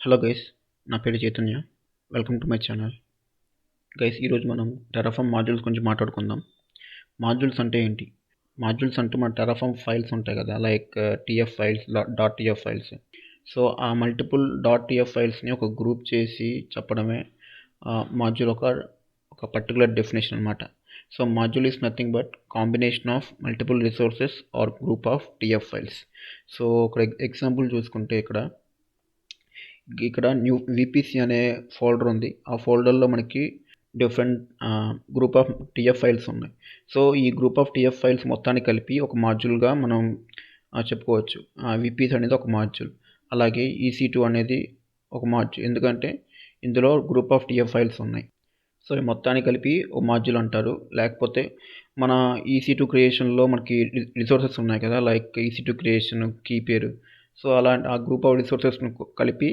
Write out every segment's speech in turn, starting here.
Hello guys, నా పేరు Chaitanya. Welcome to my channel. Guys, ఈరోజు మనం టెరాఫామ్ మాడ్యూల్స్ గురించి మాట్లాడుకుందాం. మాడ్యూల్స్ అంటే ఏంటి? మాడ్యూల్స్ అంటే మన టెరాఫామ్ ఫైల్స్ ఉంటాయి కదా, like TF files, dot TF files. So ఆ మల్టిపుల్ డాట్ టీఎఫ్ ఫైల్స్ని ఒక గ్రూప్ చేసి చెప్పడమే మాడ్యూల్ ఒక పర్టికులర్ డెఫినేషన్ అనమాట. So module is nothing but combination of multiple resources or group of TF files. So ఒక ఎగ్జాంపుల్ చూసుకుంటే ఇక్కడ న్యూ విపిసి అనే ఫోల్డర్ ఉంది. ఆ ఫోల్డర్లో మనకి different group of TF files ఉన్నాయి. సో ఈ గ్రూప్ ఆఫ్ టీఎఫ్ ఫైల్స్ మొత్తాన్ని కలిపి ఒక మాడ్యూల్గా మనం చెప్పుకోవచ్చు. విపిసి అనేది ఒక మాడ్యూల్, అలాగే EC2 అనేది ఒక మాడ్యూల్, ఎందుకంటే ఇందులో గ్రూప్ ఆఫ్ టీఎఫ్ ఫైల్స్ ఉన్నాయి. సో ఈ మొత్తాన్ని కలిపి ఒక మాడ్యూల్ అంటారు. లేకపోతే మన EC2 క్రియేషన్లో మనకి రిసోర్సెస్ ఉన్నాయి కదా, లైక్ EC2 క్రియేషన్, కీ పేరు. సో అలాంటి ఆ గ్రూప్ ఆఫ్ రిసోర్సెస్ను కలిపి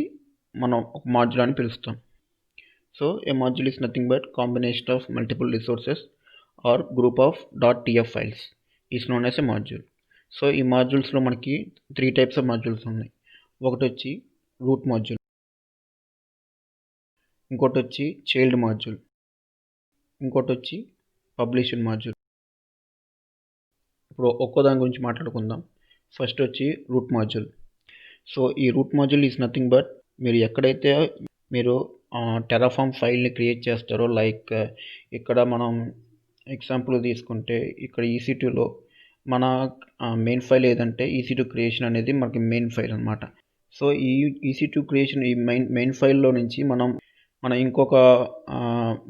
మనం ఒక మాడ్యూల్ అని పిలుస్తాం. So a module is nothing but combination of multiple resources or group of .tf files is known as a module. So ఈ మాడ్యూల్స్లో మనకి 3 టైప్స్ ఆఫ్ మాడ్యూల్స్ ఉన్నాయి. ఒకటి వచ్చి రూట్ మాడ్యూల్, ఇంకోటి వచ్చి చైల్డ్ మాడ్యూల్, ఇంకోటి వచ్చి పబ్లిష్డ్ మాడ్యూల్. ఇప్పుడు ఒక్కో దాని గురించి మాట్లాడుకుందాం. ఫస్ట్ వచ్చి రూట్ మాడ్యూల్. సో ఈ root module is nothing but మీరు ఎక్కడైతే మీరు టెరాఫామ్ ఫైల్ని క్రియేట్ చేస్తారో, లైక్ ఇక్కడ మనం ఎగ్జాంపుల్ తీసుకుంటే ఇక్కడ EC2లో మన మెయిన్ ఫైల్ ఏదంటే EC2 క్రియేషన్ అనేది మనకి మెయిన్ ఫైల్ అనమాట. సో ఈ EC2 క్రియేషన్, ఈ మెయిన్ ఫైల్లో నుంచి మనం ఇంకొక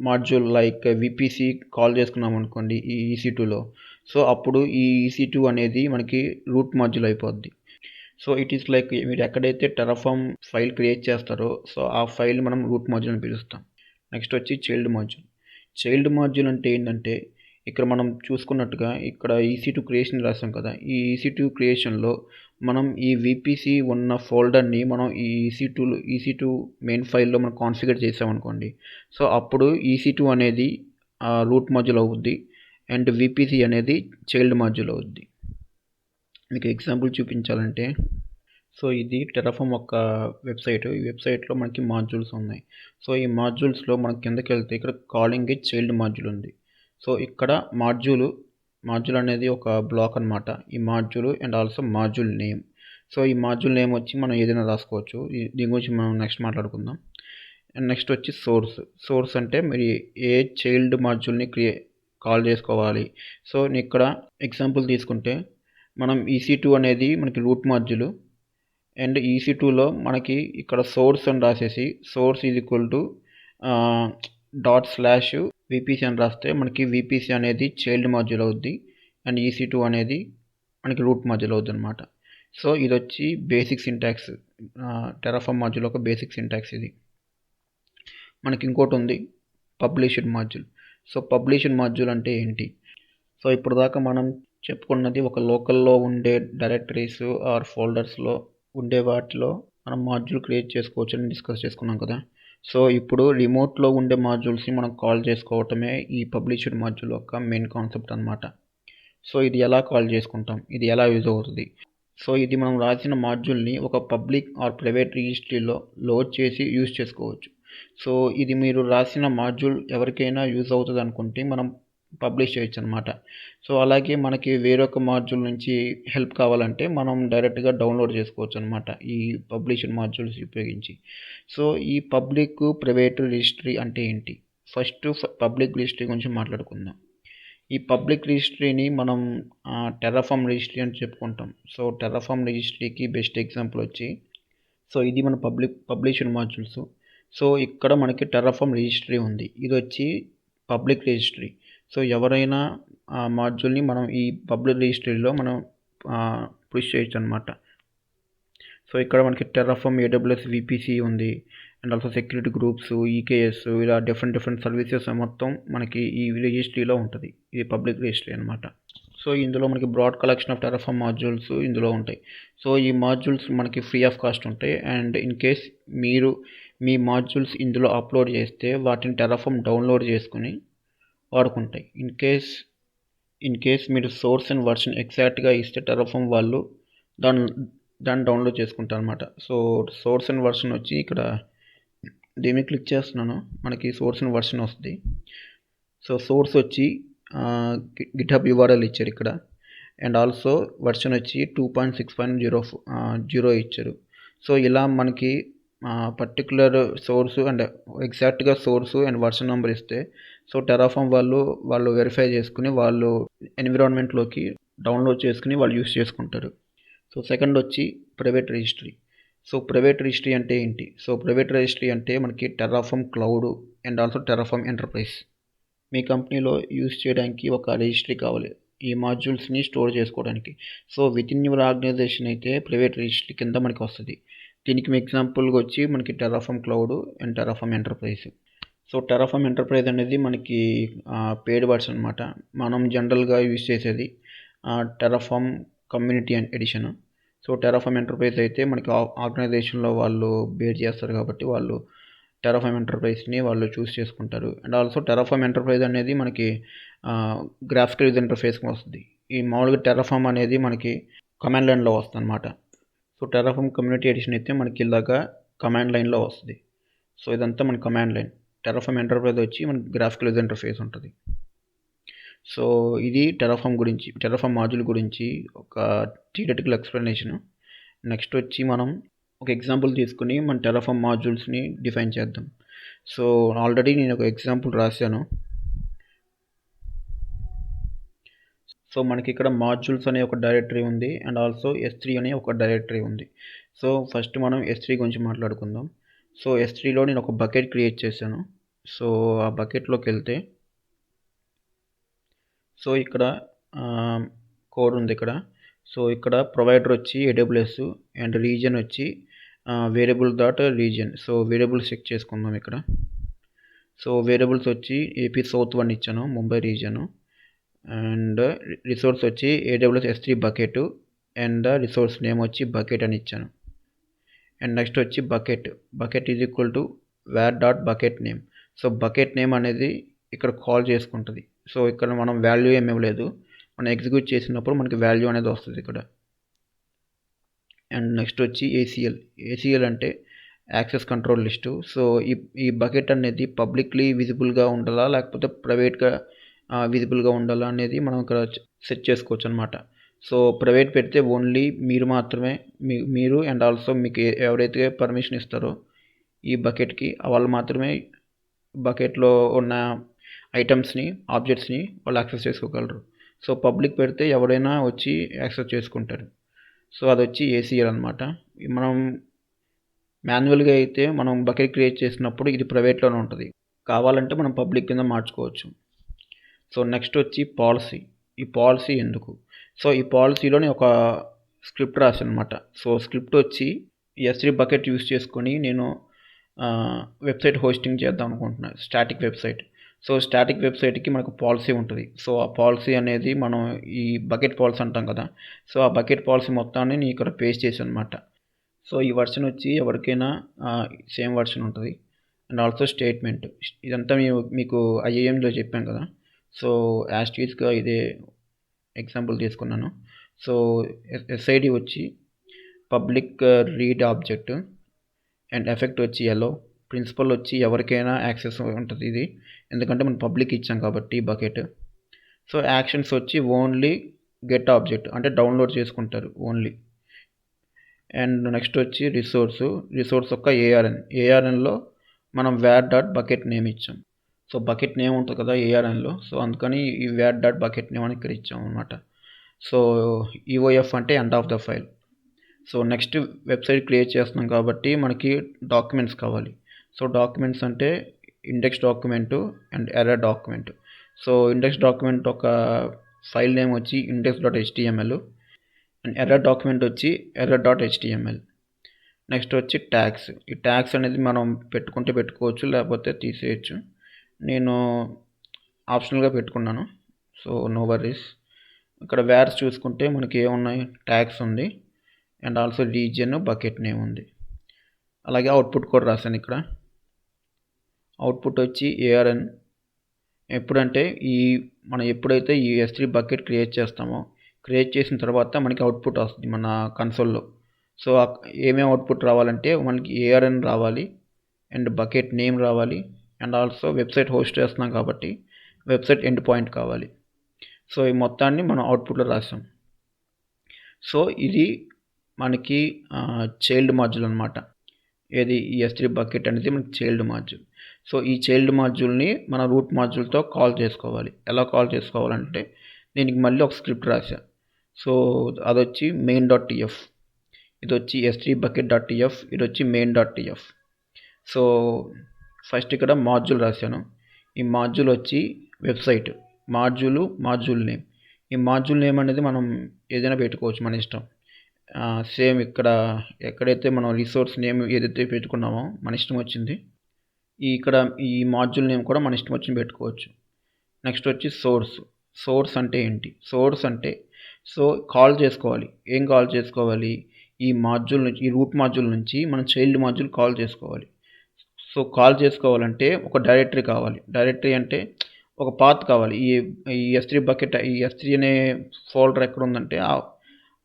మాడ్యూల్ లైక్ విపిసి కాల్ చేసుకున్నాం అనుకోండి ఈ EC2లో. సో అప్పుడు ఈ EC2 అనేది మనకి రూట్ మాడ్యూల్ అయిపోద్ది. సో ఇట్ ఈస్ లైక్ మీరు ఎక్కడైతే టెరాఫామ్ ఫైల్ క్రియేట్ చేస్తారో, సో ఆ ఫైల్ మనం రూట్ మాడ్యూల్ అని పిలుస్తాం. నెక్స్ట్ వచ్చి చైల్డ్ మాడ్యూల్. చైల్డ్ మాడ్యూల్ అంటే ఏంటంటే, ఇక్కడ మనం చూసుకున్నట్టుగా ఇక్కడ EC2 క్రియేషన్ రాసాం కదా, ఈ EC2 క్రియేషన్లో మనం ఈ విపిసి ఉన్న ఫోల్డర్ని మనం ఈ EC2 మెయిన్ ఫైల్లో మనం కాన్ఫిగర్ చేసామనుకోండి. సో అప్పుడు EC2 అనేది రూట్ మాడ్యూల్ అవుద్ది అండ్ విపిసి అనేది చైల్డ్ మాడ్యూల్ అవుద్ది. మీకు ఎగ్జాంపుల్ చూపించాలంటే, సో ఇది టెరాఫామ్ ఒక వెబ్సైట్. ఈ వెబ్సైట్లో మనకి మాడ్యూల్స్ ఉన్నాయి. సో ఈ మాడ్యూల్స్లో మనం కిందకి వెళ్తే ఇక్కడ కాలింగ్ ఏ చైల్డ్ మాడ్యూల్ ఉంది. సో ఇక్కడ మాడ్యూల్ అనేది ఒక బ్లాక్ అనమాట. ఈ module and also module name. So ఈ మాడ్యూల్ నేమ్ వచ్చి మనం ఏదైనా రాసుకోవచ్చు. దీని గురించి మనం నెక్స్ట్ మాట్లాడుకుందాం. అండ్ నెక్స్ట్ వచ్చి సోర్స్ అంటే మీరు ఏ చైల్డ్ మాడ్యూల్ని కాల్ చేసుకోవాలి. సో ఇక్కడ ఎగ్జాంపుల్ తీసుకుంటే మనం EC2 అనేది మనకి రూట్ మాడ్యూల్ అండ్ EC2లో మనకి ఇక్కడ సోర్స్ అని రాసేసి source is equal to ./VPC అని రాస్తే మనకి VPC అనేది చైల్డ్ మాడ్యూల్ అవుద్ది అండ్ EC2 అనేది మనకి రూట్ మాడ్యూల్ అవుద్ది అనమాట. సో ఇది వచ్చి బేసిక్ సింటాక్స్, టెరాఫామ్ మాడ్యూల్ ఒక బేసిక్ సింటాక్స్ ఇది. మనకి ఇంకోటి ఉంది published module. So published module అంటే ఏంటి? సో ఇప్పుడు దాకా మనం చెప్పుకున్నది ఒక లోకల్లో ఉండే డైరెక్టరీస్ ఆర్ ఫోల్డర్స్లో ఉండే వాటిలో మనం మాడ్యూల్ క్రియేట్ చేసుకోవచ్చు అని డిస్కస్ చేసుకున్నాం కదా. సో ఇప్పుడు రిమోట్లో ఉండే మాడ్యూల్స్ని మనం కాల్ చేసుకోవటమే ఈ పబ్లిష్డ్ మాడ్యూల్ యొక్క మెయిన్ కాన్సెప్ట్ అనమాట. సో ఇది ఎలా కాల్ చేసుకుంటాం, ఇది ఎలా యూజ్ అవుతుంది? సో ఇది మనం రాసిన మాడ్యూల్ని ఒక పబ్లిక్ ఆర్ ప్రైవేట్ రిజిస్ట్రీలో లోడ్ చేసి యూజ్ చేసుకోవచ్చు. సో ఇది మీరు రాసిన మాడ్యూల్ ఎవరికైనా యూజ్ అవుతుంది అనుకుంటే మనం పబ్లిష్ చేయొచ్చు అనమాట. సో అలాగే మనకి వేరొక మాడ్యూల్ నుంచి హెల్ప్ కావాలంటే మనం డైరెక్ట్గా డౌన్లోడ్ చేసుకోవచ్చు అనమాట ఈ పబ్లిష్డ్ మాడ్యూల్స్ ఉపయోగించి. సో ఈ పబ్లిక్ ప్రైవేట్ రిజిస్ట్రీ అంటే ఏంటి? ఫస్ట్ పబ్లిక్ రిజిస్ట్రీ గురించి మాట్లాడుకుందాం. ఈ పబ్లిక్ రిజిస్ట్రీని మనం టెరాఫామ్ రిజిస్ట్రీ అని చెప్పుకుంటాం. సో టెరాఫామ్ రిజిస్ట్రీకి బెస్ట్ ఎగ్జాంపుల్ వచ్చి, సో ఇది మన పబ్లిష్డ్ మాడ్యూల్స్. సో ఇక్కడ మనకి టెరాఫామ్ రిజిస్ట్రీ ఉంది. ఇది వచ్చి పబ్లిక్ రిజిస్ట్రీ. సో ఎవరైనా ఆ మాడ్యూల్ని మనం ఈ పబ్లిక్ రిజిస్ట్రీలో మనం పుష్ చేయొచ్చు అనమాట. సో ఇక్కడ మనకి టెరాఫామ్ AWS VPC ఉంది and also security groups, EKS, ఇలా డిఫరెంట్ సర్వీసెస్ మొత్తం మనకి ఈ రిజిస్ట్రీలో ఉంటుంది. ఇది పబ్లిక్ రిజిస్ట్రీ అనమాట. సో ఇందులో మనకి broad collection of Terraform modules ఇందులో ఉంటాయి. సో ఈ మాడ్యూల్స్ మనకి ఫ్రీ ఆఫ్ కాస్ట్ ఉంటాయి అండ్ ఇన్ కేస్ మీరు మీ మాడ్యూల్స్ ఇందులో అప్లోడ్ చేస్తే వాటిని టెరాఫామ్ డౌన్లోడ్ చేసుకుని వాడుకుంటాయి. ఇన్ కేస్ మీరు సోర్స్ అండ్ వర్షన్ ఎగ్జాక్ట్గా ఇస్తే టెరాఫామ్ వాళ్ళు దాన్ని డౌన్లోడ్ చేసుకుంటాను అనమాట. సో సోర్స్ అండ్ వర్షన్ వచ్చి ఇక్కడ దీన్ని క్లిక్ చేస్తున్నాను, మనకి సోర్స్ అండ్ వర్షన్ వస్తుంది. సో సోర్స్ వచ్చి గిట్హబ్ యూఆర్ఎల్ ఇచ్చారు ఇక్కడ, అండ్ ఆల్సో వర్షన్ వచ్చి 2.6.0 ఇచ్చారు. సో ఇలా మనకి పర్టికులర్ సోర్సు అండ్ ఎగ్జాక్ట్గా సోర్సు అండ్ వర్షన్ నెంబర్ ఇస్తే సో టెరాఫామ్ వాళ్ళు వెరిఫై చేసుకుని వాళ్ళు ఎన్విరాన్మెంట్లోకి డౌన్లోడ్ చేసుకుని వాళ్ళు యూస్ చేసుకుంటారు. సో సెకండ్ వచ్చి private registry. So private registry అంటే ఏంటి? సో ప్రైవేట్ రిజిస్ట్రీ అంటే మనకి Terraform cloud and also Terraform enterprise. మీ కంపెనీలో యూస్ చేయడానికి ఒక రిజిస్ట్రీ కావాలి ఈ మాడ్యూల్స్ని స్టోర్ చేసుకోవడానికి. So within your organization అయితే ప్రైవేట్ రిజిస్ట్రీ కింద మనకి వస్తుంది. దీనికి మీ ఎగ్జాంపుల్గా వచ్చి మనకి Terraform cloud and Terraform enterprise. So Terraform enterprise అనేది మనకి పెయిడ్ వర్షన్ అనమాట. మనం జనరల్గా యూజ్ చేసేది Terraform community edition. So Terraform enterprise అయితే మనకి ఆర్గనైజేషన్లో వాళ్ళు బేర్ చేస్తారు కాబట్టి వాళ్ళు టెరాఫామ్ ఎంటర్ప్రైజ్ని వాళ్ళు చూస్ చేసుకుంటారు. అండ్ ఆల్సో టెరాఫామ్ ఎంటర్ప్రైజ్ అనేది మనకి గ్రాఫికల్ యూజర్ ఇంటర్ఫేస్కి వస్తుంది. ఈ మామూలుగా టెరాఫామ్ అనేది మనకి కమాండ్ లైన్లో వస్తుంది అనమాట. సో టెరాఫామ్ కమ్యూనిటీ ఎడిషన్ అయితే మనకి ఇలాగా కమాండ్ లైన్లో వస్తుంది. సో ఇదంతా మన కమాండ్ లైన్. టెరాఫామ్ ఎంటర్ప్రైజ్ వచ్చి మనకి గ్రాఫికల్ యూజర్ ఇంటర్ఫేస్ ఉంటుంది. సో ఇది టెరాఫామ్ గురించి, టెరాఫామ్ మాడ్యూల్ గురించి ఒక థియరిటికల్ ఎక్స్ప్లెనేషన్. నెక్స్ట్ వచ్చి మనం ఒక ఎగ్జాంపుల్ తీసుకుని మన టెరాఫామ్ మాడ్యూల్స్ని డిఫైన్ చేద్దాం. సో ఆల్రెడీ నేను ఒక ఎగ్జాంపుల్ రాశాను. సో మనకి ఇక్కడ మాడ్యూల్స్ అనే ఒక డైరెక్టరీ ఉంది అండ్ ఆల్సో S3 అనే ఒక డైరెక్టరీ ఉంది. సో ఫస్ట్ మనం S3 గురించి మాట్లాడుకుందాం. సో S3లో నేను ఒక బకెట్ క్రియేట్ చేశాను. సో ఆ బకెట్లోకి వెళ్తే సో ఇక్కడ కోడ్ ఉంది ఇక్కడ. సో ఇక్కడ ప్రొవైడర్ వచ్చి AWS అండ్ రీజియన్ వచ్చి variable dot region. So variables check చేసుకుందాం ఇక్కడ. సో వేరియబుల్స్ వచ్చి AP సౌత్ 1 ఇచ్చాను, ముంబై రీజియను. అండ్ రిసోర్స్ వచ్చి AWS S3 bucket and resource name వచ్చి బకెట్ అని ఇచ్చాను. అండ్ నెక్స్ట్ వచ్చి bucket is equal to var dot bucket name. So bucket name అనేది ఇక్కడ కాల్ చేసుకుంటుంది. సో ఇక్కడ మనం వాల్యూ ఏమి ఇవ్వలేదు, మనం ఎగ్జిక్యూట్ చేసినప్పుడు మనకి వాల్యూ అనేది వస్తుంది ఇక్కడ. అండ్ నెక్స్ట్ వచ్చి ACL అంటే యాక్సెస్ కంట్రోల్ లిస్టు. సో ఈ బకెట్ అనేది పబ్లిక్లీ విజిబుల్గా ఉండాలా లేకపోతే ప్రైవేట్గా విజిబుల్గా ఉండాలా అనేది మనం ఇక్కడ సెట్ చేసుకోవచ్చు అనమాట. సో ప్రైవేట్ పెడితే ఓన్లీ మీరు మాత్రమే మీరు అండ్ ఆల్సో మీకు ఎవరైతే పర్మిషన్ ఇస్తారో ఈ బకెట్కి వాళ్ళు మాత్రమే బకెట్లో ఉన్న ఐటమ్స్ని ఆబ్జెక్ట్స్ని వాళ్ళు యాక్సెస్ చేసుకోగలరు. సో పబ్లిక్ పెడితే ఎవరైనా వచ్చి యాక్సెస్ చేసుకుంటారు. సో అది వచ్చి ACL అనమాట. మనం మాన్యువల్గా అయితే మనం బకెట్ క్రియేట్ చేసినప్పుడు ఇది ప్రైవేట్లోనే ఉంటుంది, కావాలంటే మనం పబ్లిక్ కింద మార్చుకోవచ్చు. సో నెక్స్ట్ వచ్చి పాలసీ. ఈ పాలసీ ఎందుకు? సో ఈ పాలసీలోని ఒక స్క్రిప్ట్ రాశాను అనమాట. సో స్క్రిప్ట్ వచ్చి S3 బకెట్ యూస్ చేసుకొని నేను వెబ్సైట్ హోస్టింగ్ చేద్దాం అనుకుంటున్నాను, స్టాటిక్ వెబ్సైట్. సో స్టాటిక్ వెబ్సైట్కి మనకు పాలసీ ఉంటుంది. సో ఆ పాలసీ అనేది మనం ఈ బకెట్ పాలసీ అంటాం కదా. సో ఆ బకెట్ పాలసీ మొత్తాన్ని నేను ఇక్కడ పేస్ట్ చేశాను అనమాట. సో ఈ వర్షన్ వచ్చి ఎవరికైనా సేమ్ వర్షన్ ఉంటుంది. అండ్ ఆల్సో స్టేట్మెంట్ ఇదంతా మీకు IIMలో చెప్పాను కదా. సో యాస్టీస్గా ఇదే ఎగ్జాంపుల్ తీసుకున్నాను. సో SID వచ్చి public read object and effect వచ్చి ఎల్లో. ప్రిన్సిపల్ వచ్చి ఎవరికైనా యాక్సెస్ ఉంటుంది ఇది, ఎందుకంటే మనం పబ్లిక్ ఇచ్చాం కాబట్టి బకెట్. సో యాక్షన్స్ వచ్చి ఓన్లీ గెట్ ఆబ్జెక్ట్ అంటే డౌన్లోడ్ చేసుకుంటారు ఓన్లీ. అండ్ నెక్స్ట్ వచ్చి రిసోర్స్ యొక్క ARNలో మనం వేర్ డాట్ బకెట్ నేమ్ ఇచ్చాం. సో బకెట్ నేమ్ ఉంటుంది కదా ARNలో, సో అందుకని ఈ వేర్ డాట్ బకెట్ నేమ్ అని ఇక్కడ ఇచ్చాం అనమాట. సో EOF అంటే end of the file. So next website create చేస్తున్నాం కాబట్టి మనకి డాక్యుమెంట్స్ కావాలి. సో డాక్యుమెంట్స్ అంటే index document and error document. So index document ఒక ఫైల్ నేమ్ వచ్చి index.html అండ్ ఎర్రర్ డాక్యుమెంట్ వచ్చి error.html. నెక్స్ట్ వచ్చి ట్యాగ్స్. ఈ ట్యాగ్స్ అనేది మనం పెట్టుకుంటే పెట్టుకోవచ్చు లేకపోతే తీసేయచ్చు. నేను ఆప్షనల్గా పెట్టుకున్నాను, సో నో వరీస్. ఇక్కడ వేర్స్ చూసుకుంటే మనకి ఏమున్నాయి, ట్యాగ్స్ ఉంది and also region bucket name ఉంది. అలాగే అవుట్పుట్ కూడా రాశాను ఇక్కడ. అవుట్పుట్ వచ్చి ARN. ఎప్పుడంటే మనం ఎప్పుడైతే ఈ S3 బకెట్ క్రియేట్ చేస్తామో క్రియేట్ చేసిన తర్వాత మనకి అవుట్పుట్ వస్తుంది మన కన్సోల్లో. సో ఏమేమి అవుట్పుట్ రావాలంటే మనకి ఏఆర్ఎన్ రావాలి అండ్ బకెట్ నేమ్ రావాలి అండ్ ఆల్సో వెబ్సైట్ హోస్ట్ చేస్తున్నాం కాబట్టి వెబ్సైట్ ఎండ్ పాయింట్ కావాలి. సో ఈ మొత్తాన్ని మనం అవుట్పుట్లో రాసాం. సో ఇది మనకి చైల్డ్ మాడ్యూల్ అనమాట. ఏది ఈ S3 బకెట్ అనేది మనకి చైల్డ్ మాడ్యూల్. సో ఈ చైల్డ్ మాడ్యూల్ని మన రూట్ మాడ్యూల్తో కాల్ చేసుకోవాలి. ఎలా కాల్ చేసుకోవాలంటే దీనికి మళ్ళీ ఒక స్క్రిప్ట్ రాశా. సో అదొచ్చి main.tf, ఇది వచ్చి S3 bucket.tf, ఇది వచ్చి main.tf. సో ఫస్ట్ ఇక్కడ మాడ్యూల్ రాశాను. ఈ మాడ్యూల్ వచ్చి వెబ్సైట్ మాడ్యూల్ నేమ్. ఈ మాడ్యూల్ నేమ్ అనేది మనం ఏదైనా పెట్టుకోవచ్చు, మన ఇష్టం. సేమ్ ఇక్కడ ఎక్కడైతే మనం రిసోర్స్ నేమ్ ఏదైతే పెట్టుకున్నామో మన ఇష్టం వచ్చింది, ఇక్కడ ఈ మాడ్యూల్ నేమ్ కూడా మన ఇష్టం వచ్చింది పెట్టుకోవచ్చు. నెక్స్ట్ వచ్చి సోర్స్ అంటే ఏంటి? సోర్స్ అంటే సో కాల్ చేసుకోవాలి. ఏం కాల్ చేసుకోవాలి? ఈ మాడ్యూల్ నుంచి, ఈ రూట్ మాడ్యూల్ నుంచి మనం చైల్డ్ మాడ్యూల్ కాల్ చేసుకోవాలి. సో కాల్ చేసుకోవాలంటే ఒక డైరెక్టరీ కావాలి. డైరెక్టరీ అంటే ఒక పాత్ కావాలి. ఈ S3 బకెట్, ఈ S3 అనే ఫోల్డర్ ఎక్కడ ఉందంటే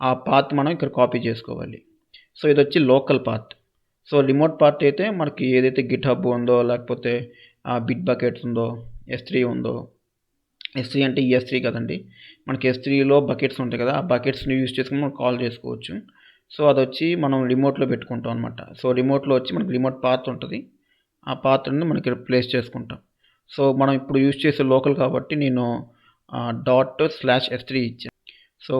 ఆ పాత్ మనం ఇక్కడ కాపీ చేసుకోవాలి. సో ఇది వచ్చి local path. So remote path అయితే మనకి ఏదైతే గిట్ హబ్ ఉందో, లేకపోతే బిట్ బకెట్స్ ఉందో, S3 ఉందో, S3 అంటే ఈ S3 కదండి, మనకి S3లో బకెట్స్ ఉంటాయి కదా, ఆ బకెట్స్ని యూజ్ చేసుకుని మనం కాల్ చేసుకోవచ్చు. సో అది వచ్చి మనం రిమోట్లో పెట్టుకుంటాం అనమాట. సో రిమోట్లో వచ్చి మనకి రిమోట్ పాత్ ఉంటుంది, ఆ పాత్రని మనకి ప్లేస్ చేసుకుంటాం. సో మనం ఇప్పుడు యూజ్ చేసే లోకల్ కాబట్టి నేను ./S3 ఇచ్చాను. సో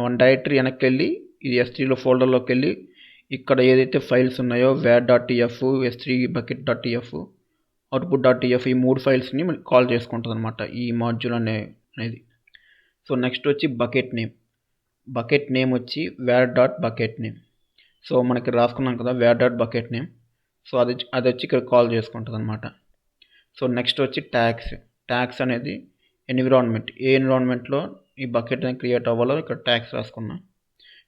వన్ డైరెక్టరీ వెనక్కి వెళ్ళి ఇది S3లో ఫోల్డర్లోకి వెళ్ళి ఇక్కడ ఏదైతే ఫైల్స్ ఉన్నాయో var.tf, S3 bucket.tf, output.tf, ఈ 3 ఫైల్స్ని మనకి కాల్ చేసుకుంటుంది అనమాట ఈ మాడ్యూల్ అనేది. సో నెక్స్ట్ వచ్చి బకెట్ నేమ్ వచ్చి var.bucketName. సో మనకి రాసుకున్నాం కదా var.bucketName. సో అది వచ్చి ఇక్కడ కాల్ చేసుకుంటుంది అనమాట. సో నెక్స్ట్ వచ్చి ట్యాగ్స్ అనేది ఎన్విరాన్మెంట్, ఏ ఎన్విరాన్మెంట్లో ఈ బకెట్ అనేది క్రియేట్ అవ్వాలో ఇక్కడ ట్యాగ్స్ రాసుకున్నాం.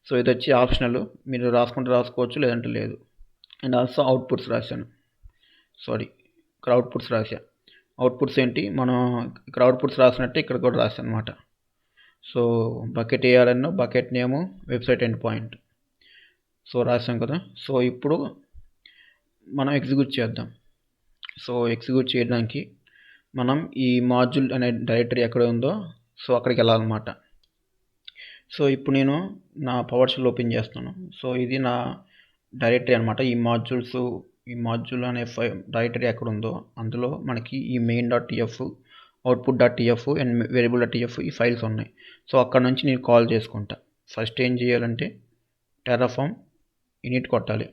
సో ఇది వచ్చి ఆప్షనల్, మీరు రాసుకుంటే రాసుకోవచ్చు, లేదంటే లేదు. అండ్ ఆల్సో అవుట్పుట్స్ రాశాను. ఇక్కడ అవుట్పుట్స్ ఏంటి, మనం ఇక్కడ అవుట్పుట్స్ రాసినట్టే ఇక్కడ కూడా రాశాను అనమాట. సో బకెట్ ARN, బకెట్ నేము, వెబ్సైట్ ఎండ్ పాయింట్. సో రాసాం కదా. సో ఇప్పుడు మనం ఎగ్జిక్యూట్ చేద్దాం. సో ఎగ్జిక్యూట్ చేయడానికి మనం ఈ మాడ్యూల్ అనే డైరెక్టరీ ఎక్కడ ఉందో సో అక్కడికి వెళ్ళాలన్నమాట. సో ఇప్పుడు నేను నా పవర్ షెల్ ఓపెన్ చేస్తాను. సో ఇది నా డైరెక్టరీ అనమాట. ఈ మాడ్యూల్ అనే డైరెక్టరీ ఎక్కడ ఉందో అందులో మనకి ఈ main.tf, output.tf అండ్ variable.tf ఈ ఫైల్స్ ఉన్నాయి. సో అక్కడ నుంచి నేను కాల్ చేసుకుంటా. ఫస్ట్ ఏం చేయాలంటే terraform init కొట్టాలి.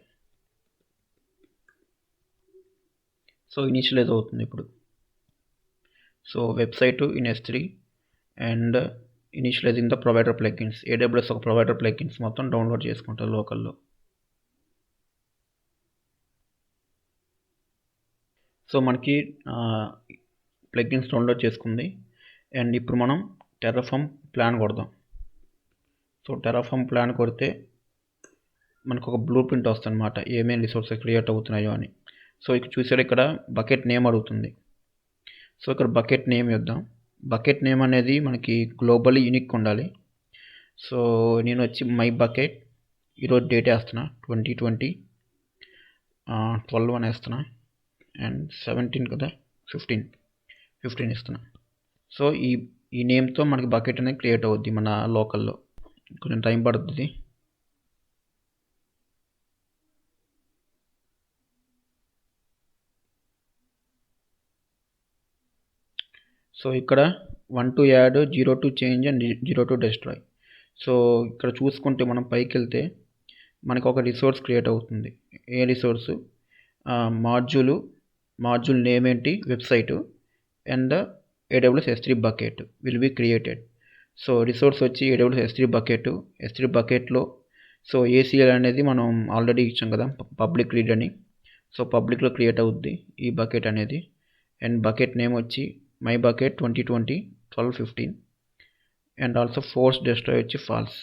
సో ఇనిషియలైజ్ అవుతుంది ఇప్పుడు. So website in S3 and initialising the provider plugins, AWS ఒక ప్రొవైడర్ ప్లగిన్స్ మొత్తం డౌన్లోడ్ చేసుకుంటారు లోకల్లో. సో మనకి ప్లగిన్స్ డౌన్లోడ్ చేసుకుంది. అండ్ ఇప్పుడు మనం టెర్రాఫామ్ ప్లాన్ కొడదాం. సో టెర్రాఫామ్ ప్లాన్ కొడితే మనకు ఒక బ్లూ ప్రింట్ వస్తుంది అనమాట, ఏమేమి రిసోర్సెస్ క్రియేట్ అవుతున్నాయో అని. సో ఇక్కడ చూసారు, ఇక్కడ బకెట్ నేమ్ అడుగుతుంది. సో ఇక్కడ బకెట్ నేమ్ ఇద్దాం. బకెట్ నేమ్ అనేది మనకి గ్లోబల్లీ యూనిక్ ఉండాలి. సో నేను వచ్చి మై బకెట్, ఈరోజు డేట్ వేస్తున్నా 2020/12 అని వేస్తున్నా. అండ్ 17 కదా, 15 ఇస్తున్నా. సో ఈ నేమ్తో మనకి బకెట్ అనేది క్రియేట్ అవుద్ది మన లోకల్లో. కొంచెం టైం పడుతుంది. సో ఇక్కడ 1 to add, 0 to change and 0 to destroy. So ఇక్కడ చూసుకుంటే మనం పైకి వెళ్తే మనకు ఒక రిసోర్స్ క్రియేట్ అవుతుంది. ఏ రిసోర్సు? మాడ్యూల్ నేమ్ ఏంటి? Website and AWS S3 bucket will be created. So resource వచ్చి AWS S3 బకెట్లో సో ACL అనేది మనం ఆల్రెడీ ఇచ్చాం కదా, పబ్లిక్ రీడ్ అని. సో పబ్లిక్లో క్రియేట్ అవుద్ది ఈ బకెట్ అనేది. అండ్ బకెట్ నేమ్ వచ్చి my bucket 2020/12-15 and also force destroy వచ్చి ఫాల్స్.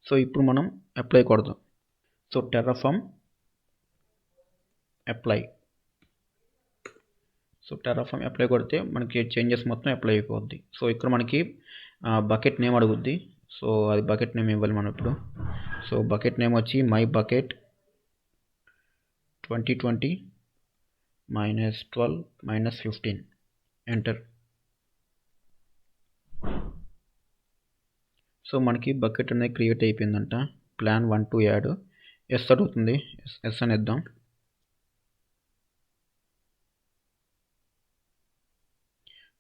సో ఇప్పుడు మనం అప్లై కొడదాం. So Terraform apply. So Terraform apply కొడితే మనకి చేంజెస్ మొత్తం అప్లై అయిపోద్ది. సో ఇక్కడ మనకి బకెట్ నేమ్ అడుగుద్ది. సో అది బకెట్ నేమ్ ఇవ్వాలి మనం ఇప్పుడు. సో బకెట్ నేమ్ వచ్చి మై బకెట్ 2020 -12 -15 ఎంటర్. సో మనకి బకెట్ అనేది క్రియేట్ అయిపోయిందంట. ప్లాన్ 1 to యాడ్ ఎస్ అడుగుతుంది, ఎస్ అని ఇద్దాం.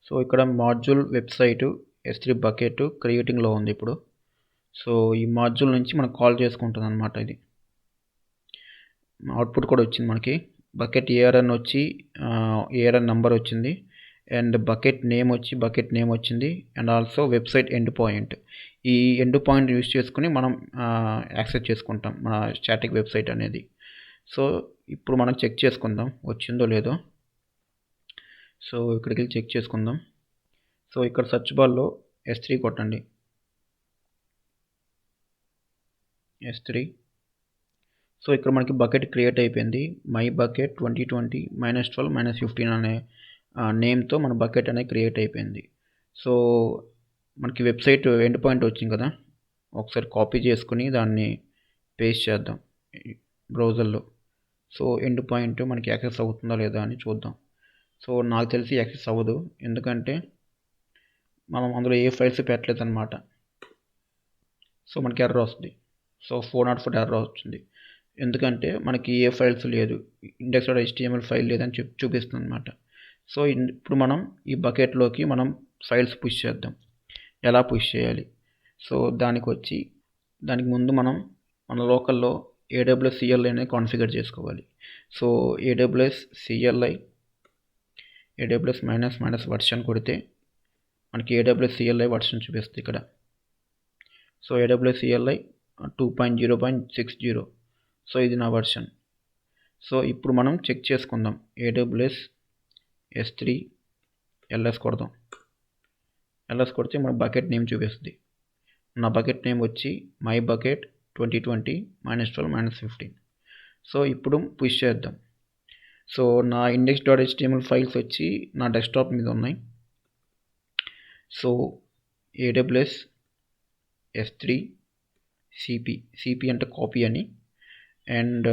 సో ఇక్కడ మాడ్యూల్ వెబ్సైట్ S3 బకెట్ క్రియేటింగ్లో ఉంది ఇప్పుడు. సో ఈ మాడ్యూల్ నుంచి మనం కాల్ చేసుకుంటుంది అనమాట. ఇది అవుట్పుట్ కూడా వచ్చింది మనకి. బకెట్ ఏఆర్ఎన్ వచ్చి ఏఆర్ఎన్ నెంబర్ వచ్చింది, అండ్ బకెట్ నేమ్ వచ్చింది, and also website end point. ఈ ఎండ్ పాయింట్ యూస్ చేసుకుని మనం యాక్సెస్ చేసుకుంటాం మన స్టాటిక్ వెబ్సైట్ అనేది. సో ఇప్పుడు మనం చెక్ చేసుకుందాం వచ్చిందో లేదో. సో ఇక్కడికి వెళ్ళి చెక్ చేసుకుందాం. సో ఇక్కడ సెర్చ్ బార్లో S3 కొట్టండి, S3. సో ఇక్కడ మనకి బకెట్ క్రియేట్ అయిపోయింది. మై బకెట్ 2020 -12 -15 అనే నేమ్తో మన బకెట్ అనేది క్రియేట్ అయిపోయింది. సో మనకి వెబ్సైట్ ఎండ్ పాయింట్ వచ్చింది కదా, ఒకసారి కాపీ చేసుకుని దాన్ని పేస్ట్ చేద్దాం బ్రౌజర్లో. సో ఎండ్ పాయింట్ మనకి యాక్సెస్ అవుతుందా లేదా అని చూద్దాం. సో నాకు తెలిసి యాక్సెస్ అవ్వదు, ఎందుకంటే మనం అందులో ఏ ఫైల్స్ పెట్టలేదు అనమాట. సో మనకి ఎర్రర్ వస్తుంది. సో 404 ఎర్రర్ వచ్చింది, ఎందుకంటే మనకి ఏ ఫైల్స్ లేదు, index.html ఫైల్ లేదని చూపిస్తుంది అనమాట. సో ఇప్పుడు మనం ఈ బకెట్లోకి మనం ఫైల్స్ పుష్ చేద్దాం. ఎలా పుష్ చేయాలి? సో దానికి ముందు మనం మన లోకల్లో AWS CLI అనేది కాన్ఫిగర్ చేసుకోవాలి. So AWS CLI AWS --version కొడితే మనకి AWS CLI వర్షన్ చూపిస్తుంది ఇక్కడ. So AWS CLI 2.0.60. సో ఇది నా వర్షన్. సో ఇప్పుడు మనం చెక్ చేసుకుందాం. AWS S3 LS కొడదాం. LS కొడితే మన బకెట్ నేమ్ చూపిస్తుంది. నా బకెట్ నేమ్ వచ్చి మై బకెట్ 2020 -12 -15. సో ఇప్పుడు పుష్ చేద్దాం. సో నా index.html ఫైల్స్ వచ్చి నా డెస్క్టాప్ మీద ఉన్నాయి. సో AWS S3 CP అంటే కాపీ అని, అండ్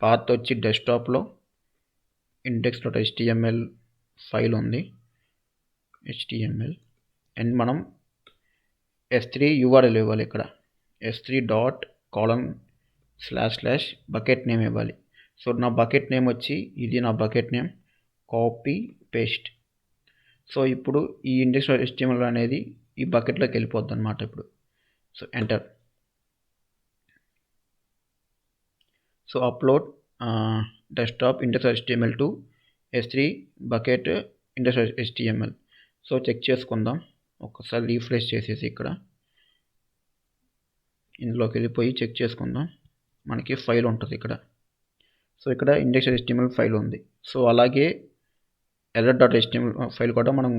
పాత్ వచ్చి డెస్క్టాప్లో index.html ఫైల్ ఉంది, HTML. అండ్ మనం S3 URL ఇవ్వాలి. ఇక్కడ S3.:// బకెట్ నేమ్ ఇవ్వాలి. సో నా బకెట్ నేమ్ వచ్చి ఇది, నా bucket name copy paste. So ఇప్పుడు ఈ index.html అనేది ఈ బకెట్లోకి వెళ్ళిపోద్ది అనమాట ఇప్పుడు. So enter. So upload desktop index.html to S3 bucket index.html. So check చేసుకుందాం ఒకసారి రీఫ్రెష్ చేసేసి ఇక్కడ ఇందులోకి వెళ్ళిపోయి చెక్ చేసుకుందాం. మనకి ఫైల్ ఉంటుంది ఇక్కడ. సో ఇక్కడ index.html ఫైల్ ఉంది. సో అలాగే error.html ఫైల్ కూడా మనం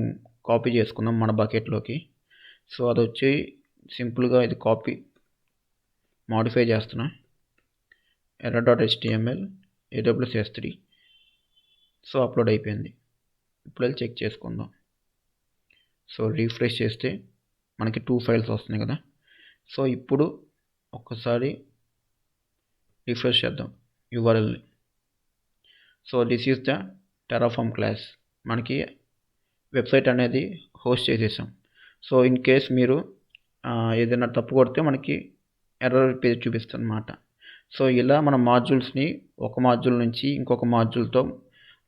కాపీ చేసుకుందాం మన బకెట్లోకి. సో అది వచ్చి సింపుల్గా ఇది కాపీ మాడిఫై చేస్తున్నా, error.html AWS S3. So upload అయిపోయింది. ఇప్పుడు వెళ్ళి చెక్ చేసుకుందాం. సో రీఫ్రెష్ చేస్తే మనకి 2 ఫైల్స్ వస్తున్నాయి కదా. సో ఇప్పుడు ఒక్కసారి రిఫ్రెష్ చేద్దాం URLని. So this is the Terraform class. మనకి వెబ్సైట్ అనేది హోస్ట్ చేసేసాం. సో ఇన్ కేస్ మీరు ఏదైనా తప్పు కొడితే మనకి ఎర్రర్ పేజ్ చూపిస్తుంది అన్నమాట. సో ఇలా మన మాడ్యూల్స్ని ఒక మాడ్యూల్ నుంచి ఇంకొక మాడ్యూల్తో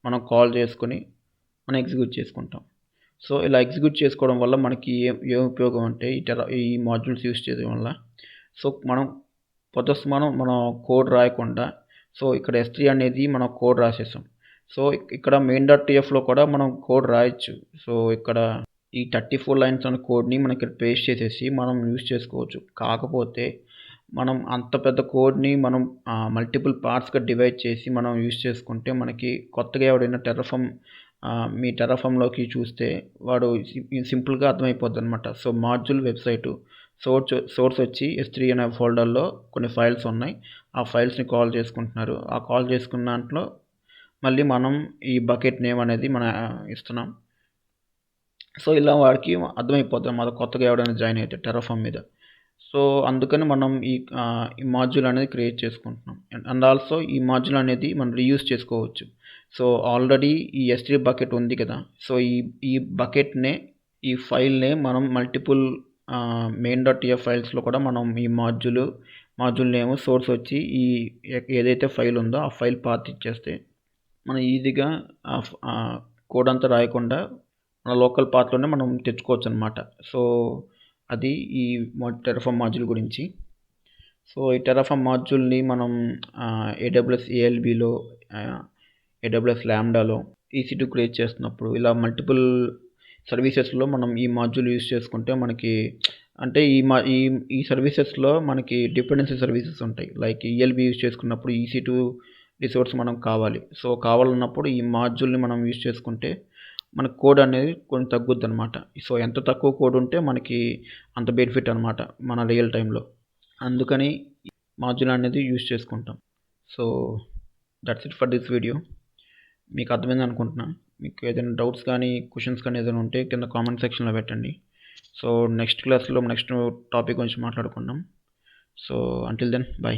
మనం కాల్ చేసుకొని మనం ఎగ్జిక్యూట్ చేసుకుంటాం. సో ఇలా ఎగ్జిక్యూట్ చేసుకోవడం వల్ల మనకి ఏం ఉపయోగం అంటే ఈ మాడ్యూల్స్ యూస్ చేయడం వల్ల, సో మనం మనం కోడ్ రాయకుండా, సో ఇక్కడ S3 అనేది మనం కోడ్ రాసేసాం. సో ఇక్కడ main.tfలో కూడా మనం కోడ్ రాయొచ్చు. సో ఇక్కడ ఈ 34 లైన్స్ అనే కోడ్ని మనం ఇక్కడ పేస్ట్ చేసేసి మనం యూస్ చేసుకోవచ్చు. కాకపోతే మనం అంత పెద్ద కోడ్ని మనం మల్టిపుల్ పార్ట్స్గా డివైడ్ చేసి మనం యూస్ చేసుకుంటే మనకి కొత్తగా ఎవడైనా మీ టెరాఫామ్లోకి చూస్తే వాడు సింపుల్గా అర్థమైపోద్ది అనమాట. సో మాడ్యూల్ వెబ్సైటు సోర్స్ వచ్చి S3 అనే ఫోల్డర్లో కొన్ని ఫైల్స్ ఉన్నాయి. ఆ ఫైల్స్ని కాల్ చేసుకుంటున్నారు. ఆ కాల్ చేసుకున్న దాంట్లో మళ్ళీ మనం ఈ బకెట్ నేమ్ అనేది మనం ఇస్తున్నాం. సో, ఇలా వాడికి అర్థమైపోద్దనమాట కొత్తగా ఎవడైనా జాయిన్ అయితే టెర్రాఫార్మ్ మీద. సో, అందుకని మనం ఈ మాడ్యూల్ అనేది క్రియేట్ చేసుకుంటున్నాం. అండ్ ఆల్సో ఈ మాడ్యూల్ అనేది మనం రీయూజ్ చేసుకోవచ్చు. సో, ఆల్రెడీ ఈ S3 బకెట్ ఉంది కదా! సో, ఈ బకెట్‌నే ఈ ఫైల్‌నే మనం మల్టిపుల్ మెయిన్.టిఎఫ్ ఫైల్స్‌లో కూడా మనం ఈ మాడ్యూల్ నేమ్ సోర్స్ వచ్చి ఏదైతే ఫైల్ ఉందో ఆ ఫైల్ పాత్ ఇచ్చేస్తే మనం ఈజీగా కోడ్ అంతా రాయకుండా మన లోకల్ పాత్‌లోనే మనం తెచ్చుకోవచ్చనమాట. సో, అది ఈ టెర్రాఫార్మ్ మాడ్యూల్ గురించి. సో, ఈ టెర్రాఫార్మ్ మాడ్యూల్‌ని మనం ఏడబ్ల్యూఎస్ ఏఎల్‌బీలో, ఏడబ్ల్యూఎస్ లాంబ్డాలో, EC2 క్రియేట్ చేస్తున్నప్పుడు ఇలా మల్టిపుల్ సర్వీసెస్‌లో మనం ఈ మాడ్యూల్ యూజ్ చేసుకుంటే మనకి అంటే ఈ సర్వీసెస్‌లో మనకి డిపెండెన్సీ సర్వీసెస్ ఉంటాయి. లైక్ ఈఎల్‌బీ యూజ్ చేసుకున్నప్పుడు EC2 రిసోర్స్ మనకు కావాలి. సో, కావాలన్నప్పుడు ఈ మాడ్యూల్‌ని మనం యూజ్ చేసుకుంటే మన కోడ్ అనేది కొంచెం తగ్గుద్దనమాట. సో, ఎంత తక్కువ కోడ్ ఉంటే మనకి అంత బెనిఫిట్ అనమాట మన రియల్ టైమ్‌లో. అందుకని మాడ్యూల్ అనేది యూజ్ చేసుకుంటాం. So, that's it for this video. మీకు అర్థమైంది అనుకుంటున్నా. మీకు ఏదైనా డౌట్స్ కానీ, క్వెషన్స్ కానీ ఏదైనా ఉంటే కింద కామెంట్ సెక్షన్‌లో పెట్టండి. సో, నెక్స్ట్ క్లాస్‌లో నెక్స్ట్ టాపిక్ గురించి మాట్లాడుకుందాం. So, until then by.